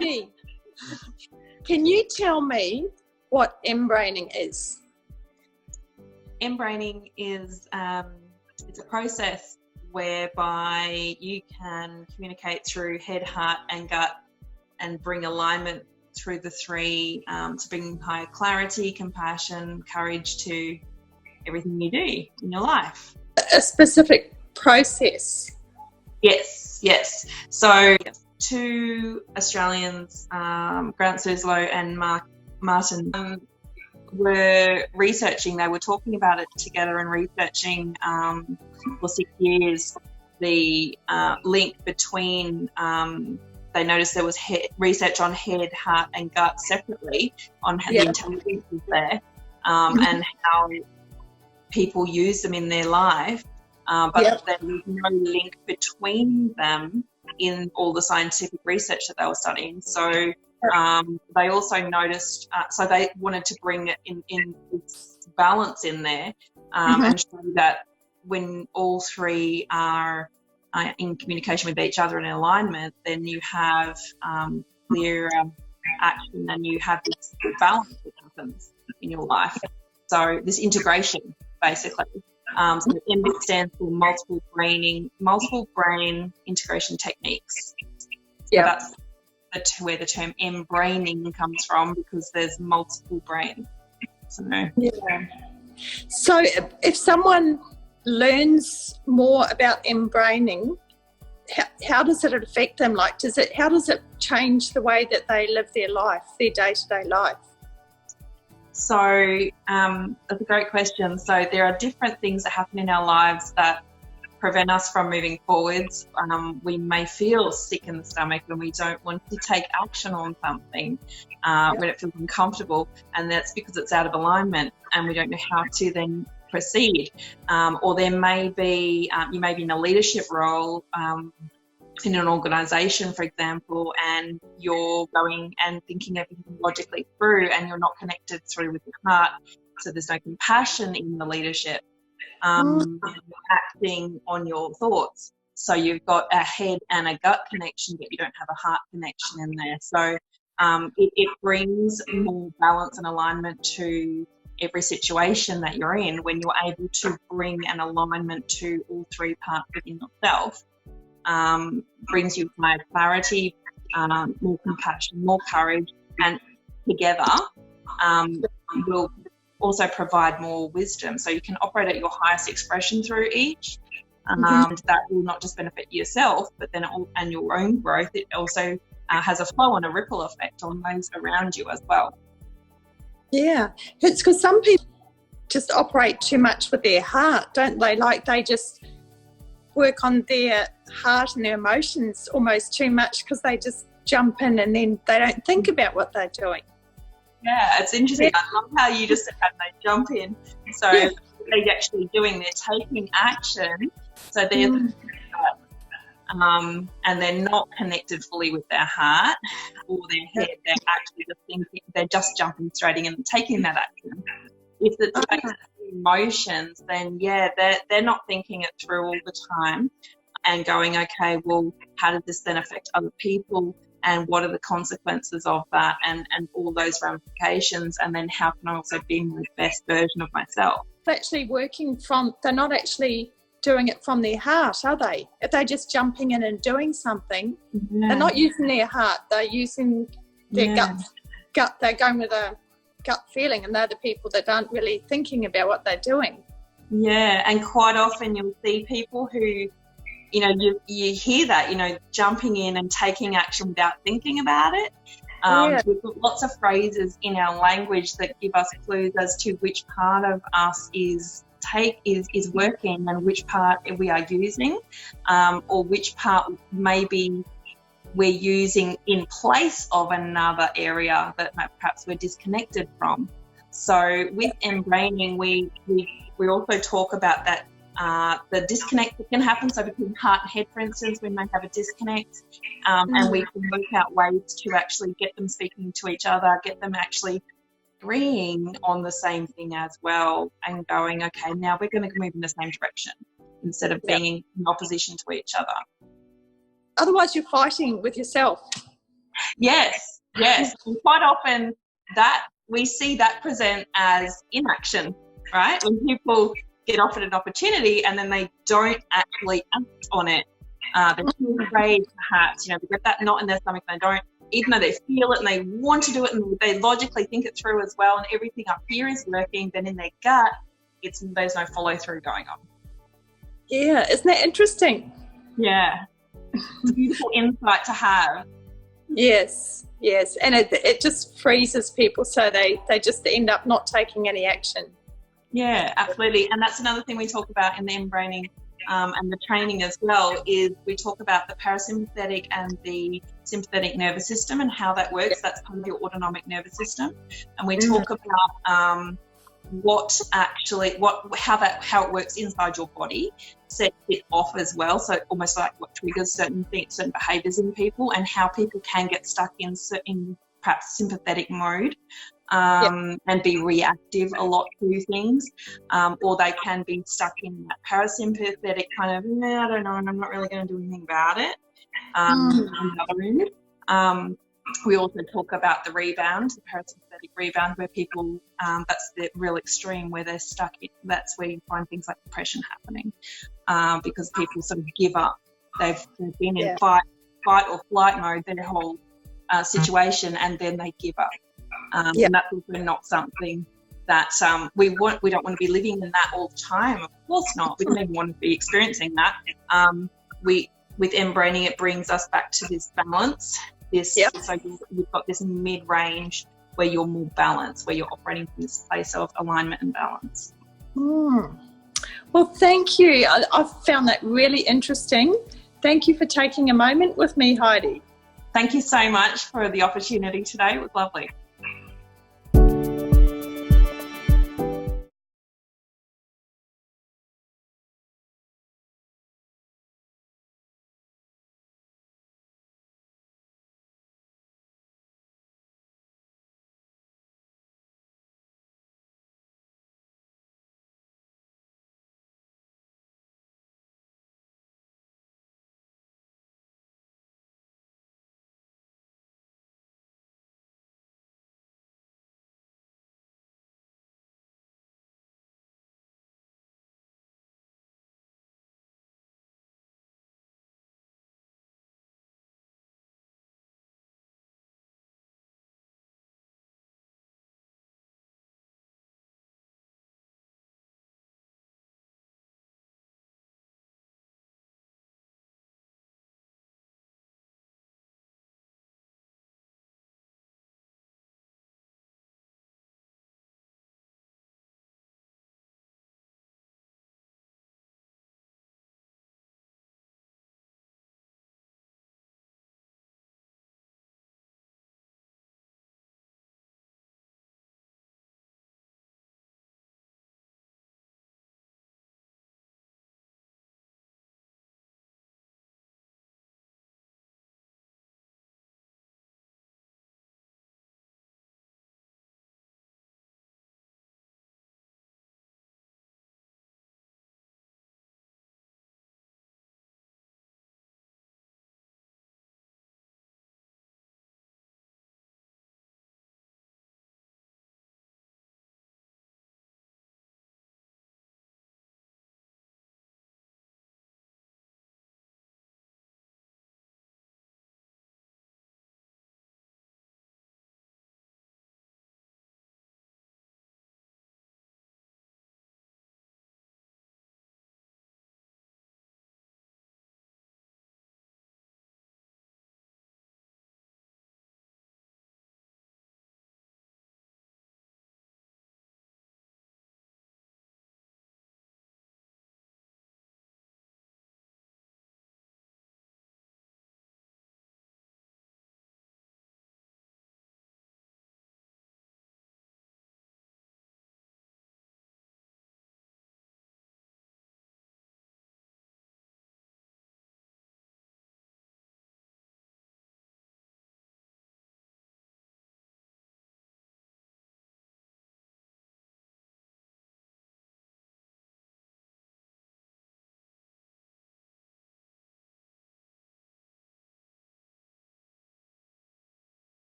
Heidi, can you tell me what mBraining is? mBraining is it's a process whereby you can communicate through head, heart and gut and bring alignment through the three to bring higher clarity, compassion, courage to everything you do in your life. A specific process? Yes. So two Australians, Grant Suslow and Martin, were researching, they were talking about it together and researching for 6 years the link between, they noticed there was research on head, heart and gut separately on how the intelligence is there and how people use them in their life, but there was no link between them in all the scientific research that they were studying. So they also noticed, so they wanted to bring it in its balance in there and show that when all three are in communication with each other and in alignment, then you have clear action and you have this balance that happens in your life. So this integration, basically. So MB stands for multiple brain integration techniques. So that's where the term mBraining comes from, because there's multiple brain. So if someone learns more about mBraining, how does it affect them? Like, how does it change the way that they live their life, their day-to-day life? So that's a great question. So there are different things that happen in our lives that prevent us from moving forwards. We may feel sick in the stomach when we don't want to take action on something, when it feels uncomfortable, and that's because it's out of alignment and we don't know how to then proceed. Or there may be, you may be in a leadership role in an organisation, for example, and you're going and thinking everything logically through and you're not connected through with your heart, so there's no compassion in the leadership. You're acting on your thoughts. So you've got a head and a gut connection, but you don't have a heart connection in there. So it brings more balance and alignment to every situation that you're in when you're able to bring an alignment to all three parts within yourself. Brings you higher clarity, more compassion, more courage, and together will also provide more wisdom. So you can operate at your highest expression through each. That will not just benefit yourself, but then and your own growth. It also has a flow and a ripple effect on those around you as well. Yeah, it's because some people just operate too much with their heart, don't they? Like they just work on their heart and their emotions almost too much because they just jump in and then they don't think about what they're doing. Yeah, it's interesting. I love how you just said that they jump in. So they're actually doing, they're taking action. So they're and they're not connected fully with their heart or their head. They're actually just thinking, they're just jumping straight in and taking that action. If it's based on emotions, then they're not thinking it through all the time and going, okay, well, how does this then affect other people? And what are the consequences of that, and all those ramifications, and then how can I also be my best version of myself? Actually they're not actually doing it from their heart, are they? If they're just jumping in and doing something, they're not using their heart, they're using their gut, they're going with a gut feeling, and they're the people that aren't really thinking about what they're doing. Yeah, and quite often you'll see people who, you hear that, jumping in and taking action without thinking about it. We've got lots of phrases in our language that give us clues as to which part of us is working and which part we are using, or which part maybe we're using in place of another area that perhaps we're disconnected from. So with mBraining, we also talk about that. The disconnect that can happen. So between heart and head, for instance, we may have a disconnect, and we can work out ways to actually get them speaking to each other, get them actually agreeing on the same thing as well, and going, okay, now we're going to move in the same direction instead of being in opposition to each other. Otherwise, you're fighting with yourself. Yes, yes. And quite often that we see that present as inaction, right? When people get offered an opportunity and then they don't actually act on it. They're too afraid, perhaps, they get that knot in their stomach and they don't, even though they feel it and they want to do it and they logically think it through as well and everything up here is working, then in their gut, there's no follow through going on. Yeah, isn't that interesting? Yeah. It's a beautiful insight to have. Yes, and it just freezes people, so they just end up not taking any action. Yeah, absolutely. And that's another thing we talk about in the mBraining and the training as well, is we talk about the parasympathetic and the sympathetic nervous system and how that works. That's part of your autonomic nervous system. And we talk about how it works inside your body, sets it off as well. So almost like what triggers certain behaviours in people, and how people can get stuck in perhaps sympathetic mode and be reactive a lot to things, or they can be stuck in that parasympathetic kind of, I don't know, and I'm not really going to do anything about it. On the other end. We also talk about the rebound, the parasympathetic rebound, where people, that's the real extreme where they're stuck in. That's where you find things like depression happening, because people sort of give up. They've been in fight or flight mode their whole situation, and then they give up. And that's also not something that we don't want to be living in that all the time. Of course not. We don't even want to be experiencing that. With mBraining, it brings us back to this balance. So you've got this mid-range where you're more balanced, where you're operating from this place of alignment and balance. Well, thank you. I've found that really interesting. Thank you for taking a moment with me, Heidi. Thank you so much for the opportunity today. It was lovely.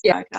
Yeah.